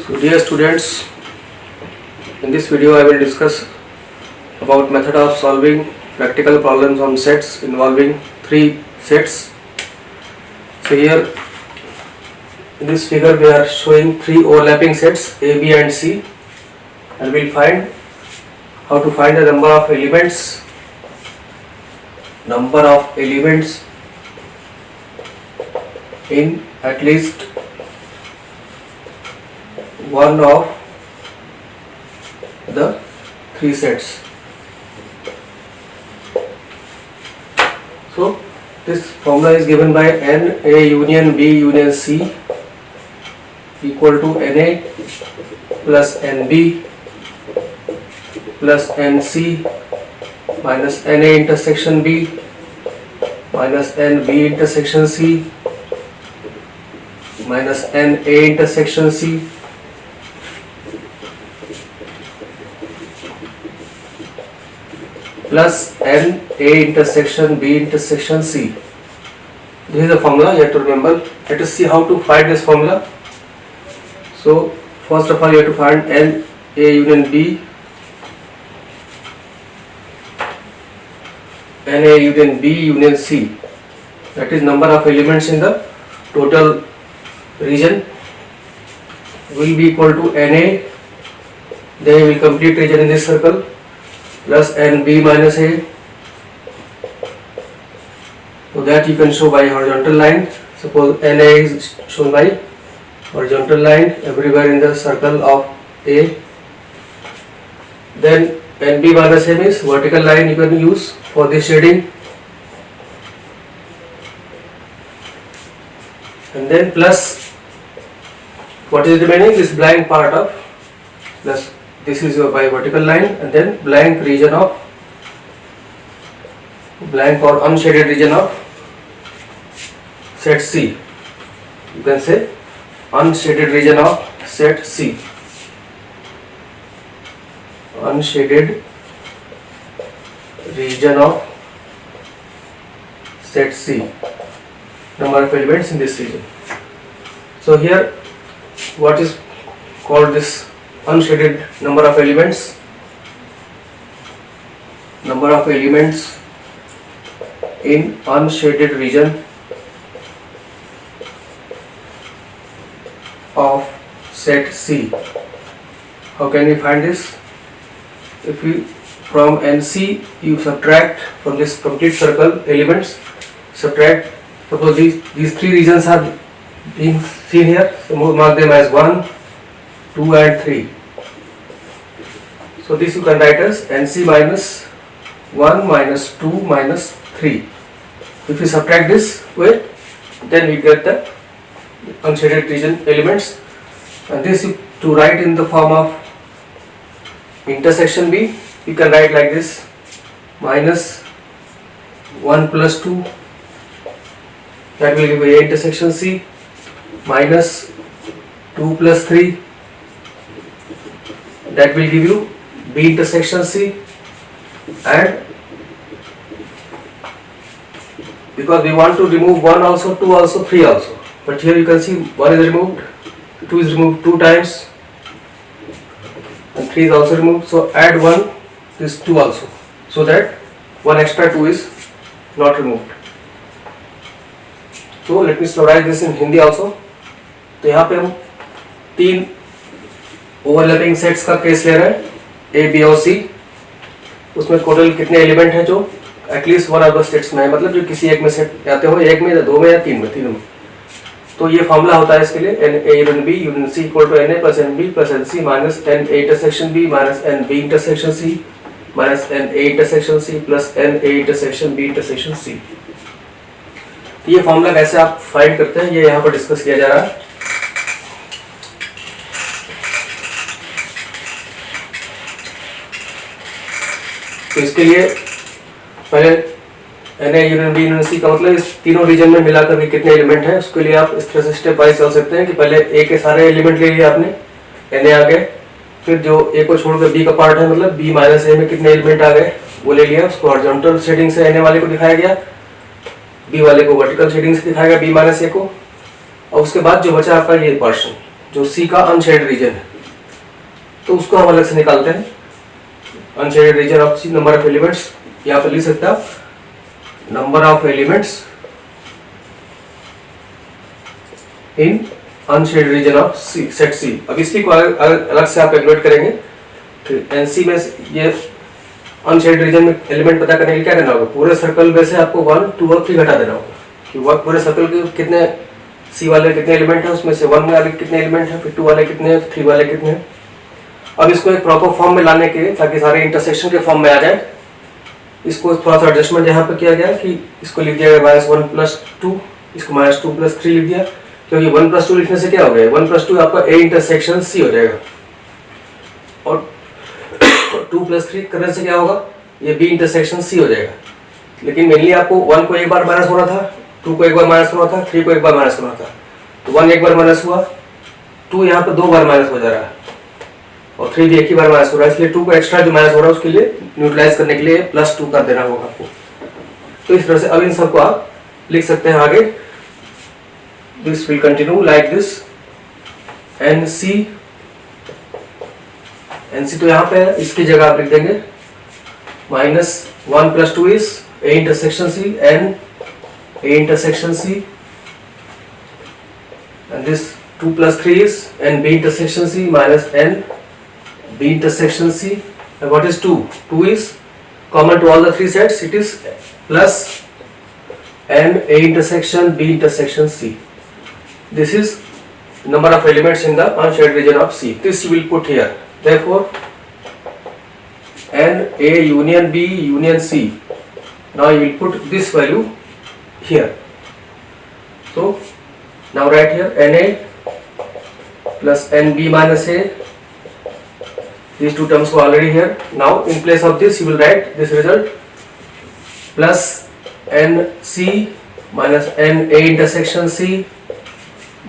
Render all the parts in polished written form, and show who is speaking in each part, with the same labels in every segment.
Speaker 1: So dear students, in this video I will discuss about method of solving practical problems on sets involving three sets. So here in this figure we are showing three overlapping sets A, B and C, and we will find how to find the number of elements in at least one of the three sets. So this formula is given by N A union B union C equal to NA plus NB plus NC minus NA intersection B minus NB intersection C minus NA intersection C plus NA intersection B intersection C. This is the formula you have to remember. Let us see how to find this formula. So first of all you have to find NA union B, NA union B union C, that is number of elements in the total region, will be equal to NA, then we will complete region in this circle, plus NB minus A. So that you can show by horizontal line. Suppose NA is shown by horizontal line everywhere in the circle of A. Then NB minus M is vertical line you can use for this shading. And then plus what is remaining is blank part of, plus this is your by vertical line, and then blank region of, blank or unshaded region of set C. You can say unshaded region of set C. Unshaded region of set C. Number of elements in this region. So here what is called this unshaded number of elements? Number of elements in unshaded region of set C. How can we find this? If you from NC you subtract from this complete circle elements, subtract, suppose these three regions are being seen here, so mark them as 1, 2 and 3. So this you can write as NC minus 1 minus 2 minus 3. If you subtract this way, then we get the unshaded region elements, and this you to write in the form of intersection B, you can write like this: minus 1 plus 2, that will give A intersection C, minus 2 plus 3, that will give you B intersection C, and because we want to remove 1 also, 2 also, 3 also, but here you can see 1 is removed, 2 is removed 2 times, and 3 is also removed, so add 1 this 2 also, so that 1 extra 2 is not removed. So let me summarize this in Hindi also. तो यहाँ पे हम तीन overlapping sets का case ले रहे हैं, A B और सी. उसमें टोटल कितने एलिमेंट हैं जो at least one of the sets में है, मतलब जो किसी एक में सेट आते हो, एक में या दो में या तीन में, तीनों में. तो ये फॉर्मूला होता है इसके लिए n A union B union C equal to n A plus n B plus n C minus n A intersection B minus n B intersection C minus n A intersection C plus n A intersection B intersection C. ये formula कैसे आप find करते हैं ये यहाँ पर discuss किया जा रहा है. तो इसके लिए पहले n A union B union C का मतलब इस तीनों रीजन में मिलाकर के कितने एलिमेंट हैं, उसके लिए आप इस तरह से स्टेप वाइज चल सकते हैं कि पहले ए के सारे एलिमेंट ले लिए आपने, एन ए आ गए, फिर जो ए को छोड़कर बी का पार्ट है मतलब बी माइनस ए में कितने एलिमेंट आ गए वो ले लिया, उसको हॉरिजॉन्टल शेडिंग से एन ए वाले को दिखाया गया, बी वाले को वर्टिकल शेडिंग से दिखाया गया बी माइनस ए को, और उसके बाद जो बचा आपका ये पोर्शन जो सी का अनशेडेड रीजन है, तो उसको हम अलग से निकालते हैं। Unshaded region of C, number of elements यहाँ पर लिख सकते हैं आप, number of elements in unshaded region of C, set C. अब इसी को अलग से आप कैलकुलेट करेंगे। तो एनसी में ये अनशेडेड रीजन में एलिमेंट पता करने के लिए क्या करना होगा, पूरे सर्कल में से आपको 1, 2 और 3 घटा देना होगा कि वह पूरे सर्कल के कितने सी वाले कितने एलिमेंट है, उसमें से 1 वाले कितने एलिमेंट है, फिर 2 वाले कितने हैं, 3 वाले कितने हैं। अब इसको एक प्रॉपर फॉर्म में लाने के, ताकि सारे इंटरसेक्शन के फॉर्म में आ जाए, इसको थोड़ा सा एडजस्टमेंट यहाँ पे किया गया कि इसको लिख दिया गया -1+2, इसको -2+3 लिख दिया, क्योंकि 1+2 लिखने से क्या हो गया, 1+2 आपका ए इंटरसेक्शन सी हो जाएगा, और 2+3 करने से क्या होगा, ये बी इंटरसेक्शन सी हो जाएगा। लेकिन मेनली आपको 1 को एक बार माइनस होना था, 2 को एक बार माइनस होना था, 3 को एक बार माइनस होना था। तो 1 एक बार माइनस हुआ, 2 यहाँ पे 2 बार माइनस हो जा रहा है, और 3 भी एक ही बार माइनस हो रहा है, इसलिए 2 को एक्स्ट्रा जो माइनस हो रहा है उसके लिए न्यूट्रलाइज करने के लिए +2 कर देना होगा आपको। तो इस तरह से अब इन सबको आप लिख सकते हैं आगे। This will continue like this. NC तो यहाँ पे है, इसकी जगह आप लिख देंगे -1+2 is A intersection C and A intersection C, and this 2+3 is N B intersection C minus N B intersection C. And what is 2? 2 is common to all the 3 sets. It is plus N A intersection B intersection C. This is number of elements in the unshaded region of C. This you will put here. Therefore, N A union B union C. Now you will put this value here. So now write here NA plus NB minus A. These two terms were already here. Now in place of this you will write this result plus NC minus NA intersection C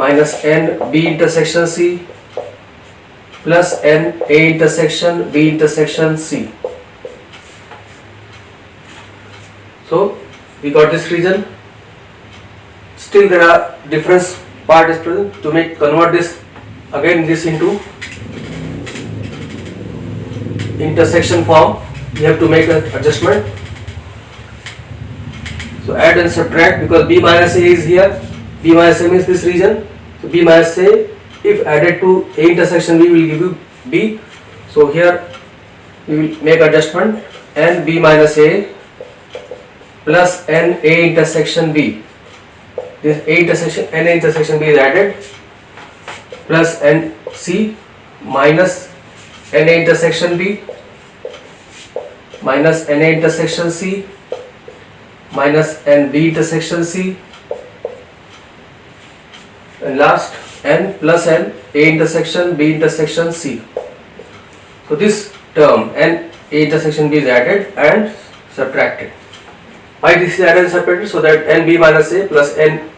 Speaker 1: minus NB intersection C plus NA intersection B intersection C. So we got this region. Still there are difference part is present. To make convert this again this into intersection form, we have to make an adjustment. So add and subtract, because B minus A is here. B minus A means this region. So B minus A, if added to A intersection B, will give you B. So here we will make adjustment, and B minus A plus N A intersection B. This A intersection N A intersection B is added, plus N C minus N A intersection B minus N A intersection C minus N B intersection C, and last N plus N A intersection B intersection C. So this term N A intersection B is added and subtracted. Why this is added and separated? So that NB minus A plus N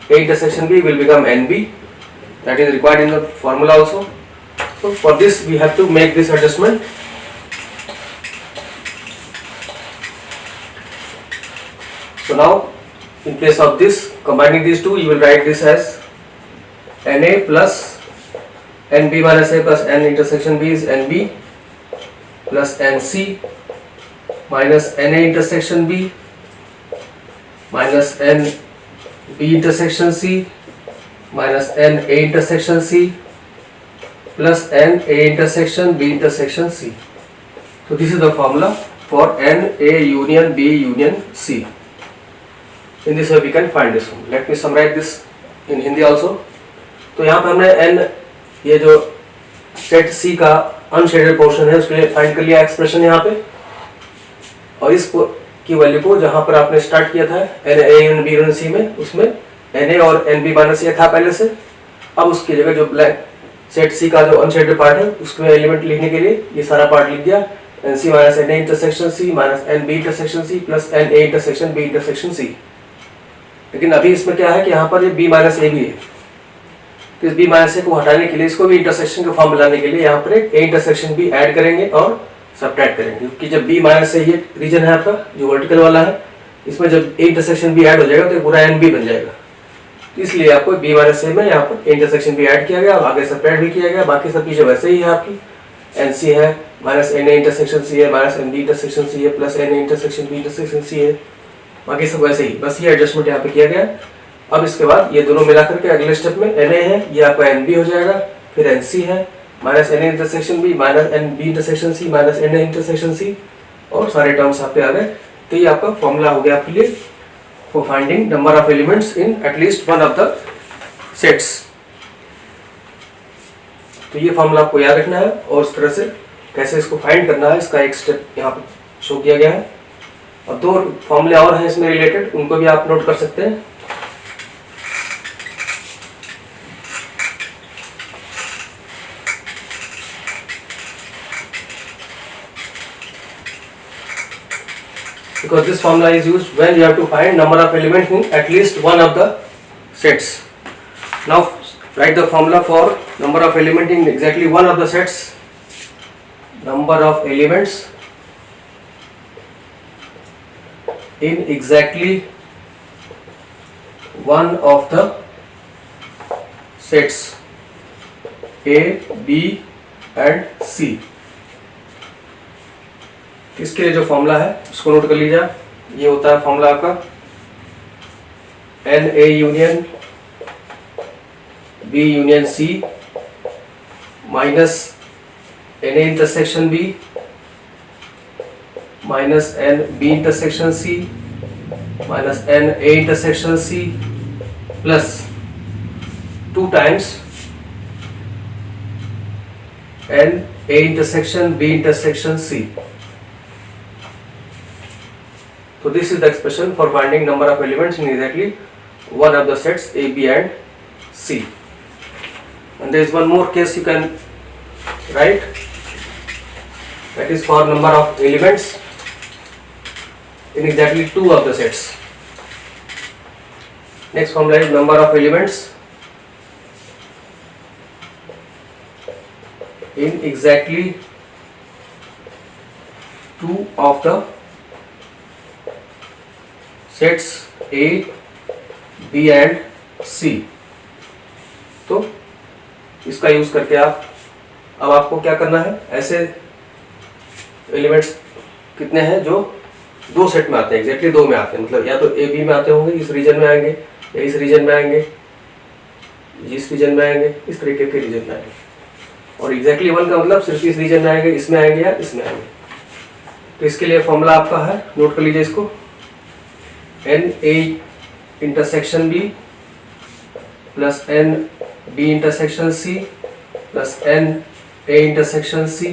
Speaker 1: A intersection B will become NB. That is required in the formula also. So for this we have to make this adjustment. So now in place of this, combining these two, you will write this as NA plus NB minus A plus N intersection B is NB plus NC minus NA intersection B minus N B intersection C minus N A intersection C plus N A intersection B intersection C. So this is the formula for N A union B union C. In this way we can find this one. Let me summarize this in Hindi also. तो यहाँ पे हमने N, ये जो set C का unshaded portion है उसके लिए फाइंड कर लिया एक्सप्रेशन यहाँ पे, और इस की वैल्यू को जहां पर आपने स्टार्ट किया था n A union B union C में, उसमें एन ए और एन बी माइनस ए था पहले से। अब उसकी जगह जो ब्लैंक सेट सी का जो अनशेडेड पार्ट है उसमें एलिमेंट लिखने के लिए ये सारा पार्ट लिख दिया, n C minus n A intersection C minus n B intersection C plus n A intersection B intersection C. लेकिन अभी इसमें क्या है कि यहाँ पर ये बी माइनस ए भी है, तो इस बी माइनस ए को हटाने के लिए, इसको भी इंटरसेक्शन के फॉर्म में लाने के लिए यहाँ पर एक ए इंटरसेक्शन बी ऐड करेंगे और सब्ट्रैक्ट करेंगे, क्योंकि जब B माइनस से ये रीजन है आपका जो वर्टिकल वाला है, इसमें जब A इंटरसेक्शन B ऐड हो जाएगा तो पूरा NB बन जाएगा। इसलिए आपको बी माइनस सी में यहाँ पर इंटरसेक्शन भी ऐड किया गया और आगे सेपरेट भी किया गया। बाकी सब चीज़ें वैसे ही है आपकी, एन सी है minus n A intersection C है minus n B intersection C है plus n A intersection B intersection C है, बाकी सब वैसे ही, बस ये एडजस्टमेंट यहाँ पे किया गया। अब इसके बाद ये दोनों मिला करके अगले स्टेप में एन ए है ये आपका एन बी हो जाएगा, फिर एन सी है minus n A intersection B minus n B intersection C minus n A intersection C, और सारे टर्म्स आप पे आ गए। तो ये आपका फॉर्मूला हो गया आपके लिए for finding number of elements in at least one of the sets. तो ये फॉर्मूला आपको याद रखना है और इस तरह से कैसे इसको फाइंड करना है इसका एक स्टेप यहाँ पे शो किया गया है। और दो फॉर्मूले और हैं इसमें रिलेटेड, उनको भी आप नोट कर सकते हैं। Because this formula is used when you have to find number of elements in at least one of the sets. Now write the formula for number of element in exactly one of the sets. Number of elements in exactly one of the sets A, B and C. इसके लिए जो formula है उसको note कर लीजिए। ये होता है फॉर्मूला आपका n A union B union C minus n A intersection B minus n B intersection C minus n A intersection C plus 2 times n A intersection B intersection C. So this is the expression for finding number of elements in exactly one of the sets A, B and C. And there is one more case you can write, that is for number of elements in exactly 2 of the sets. Next formula is number of elements in exactly 2 of the sets A, B and C। तो इसका use करके अब आपको क्या करना है, ऐसे elements कितने हैं जो 2 सेट में आते हैं, एग्जैक्टली 2 में आते हैं, मतलब या तो A, B में आते होंगे, इस रीजन में आएंगे या इस रीजन में आएंगे, इस रीजन में आएंगे, इस तरीके के रीजन में आएंगे। और एग्जैक्टली 1 का मतलब सिर्फ इस रीजन में आएंगे, इसमें आएंगे या इसमें आएंगे। तो इसके लिए फॉर्मूला आपका है, नोट कर लीजिए इसको, n A intersection B plus n B intersection C plus n A intersection C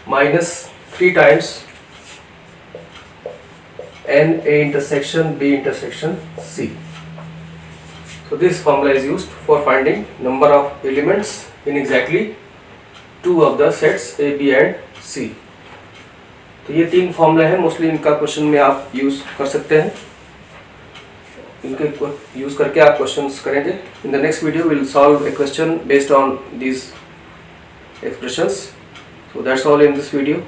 Speaker 1: minus 3 times n A intersection B intersection C. So this formula is used for finding number of elements in exactly 2 of the sets A, B and C. तो ये 3 फॉर्मूले हैं, mostly इनका question में आप use कर सकते हैं, इनके यूज करके आप क्वेश्चंस करेंगे। In the next video will solve A question based on these expressions. So that's all in this video.